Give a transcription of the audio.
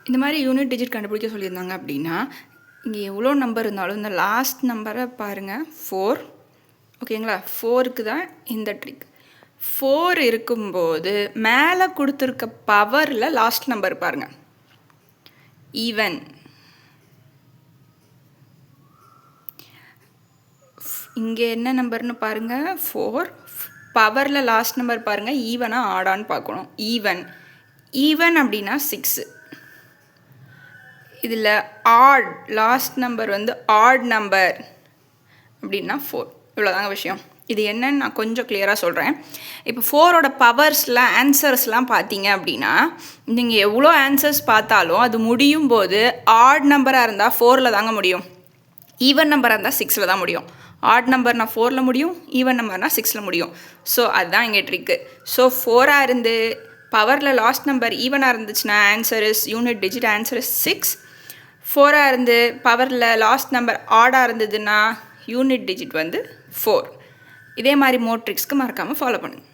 இந்த மாதிரி unit digit கண்டுபிடிக்க சொல்லியிருந்தாங்க அப்படின்னா இங்கே எவ்வளோ நம்பர் இருந்தாலும் இந்த லாஸ்ட் நம்பரை பாருங்கள் 4. ஓகேங்களா, 4க்கு தான் இந்த ட்ரிக். 4 இருக்கும்போது மேலே கொடுத்துருக்க பவரில் லாஸ்ட் நம்பர் பாருங்கள், ஈவன். இங்கே என்ன நம்பர்னு பாருங்கள் 4, பவரில் லாஸ்ட் நம்பர் பாருங்கள், ஈவனாக ஆடான்னு பார்க்கணும். ஈவன் அப்படின்னா 6. இதில் ஆட் லாஸ்ட் நம்பர் வந்து ஆட் நம்பர் அப்படின்னா 4. இவ்வளோதாங்க விஷயம். இது என்னன்னு நான் கொஞ்சம் கிளியராக சொல்கிறேன். இப்போ 4ஓட பவர்ஸில் ஆன்சர்ஸ்லாம் பார்த்தீங்க அப்படின்னா நீங்கள் எவ்வளோ ஆன்சர்ஸ் பார்த்தாலும் அது முடியும் போது ஆட் நம்பராக இருந்தால் 4ல் தாங்க முடியும், ஈவன் நம்பராக இருந்தால் 6ல் தான் முடியும். ஆட் நம்பர்னால் 4ல் முடியும், ஈவன் நம்பர்னால் 6ல் முடியும். ஸோ அதுதான் இங்கே ட்ரிக்கு. ஸோ 4ஆக இருந்து பவரில் லாஸ்ட் நம்பர் ஈவனாக இருந்துச்சுன்னா answer is unit digit, answer is 6. 4ஆக இருந்து பவரில் லாஸ்ட் நம்பர் ஆடாக இருந்ததுன்னா யூனிட் டிஜிட் வந்து 4. இதே மாதிரி மோர் ட்ரிக்ஸ்க்கு மறக்காமல் ஃபாலோ பண்ணுங்கள்.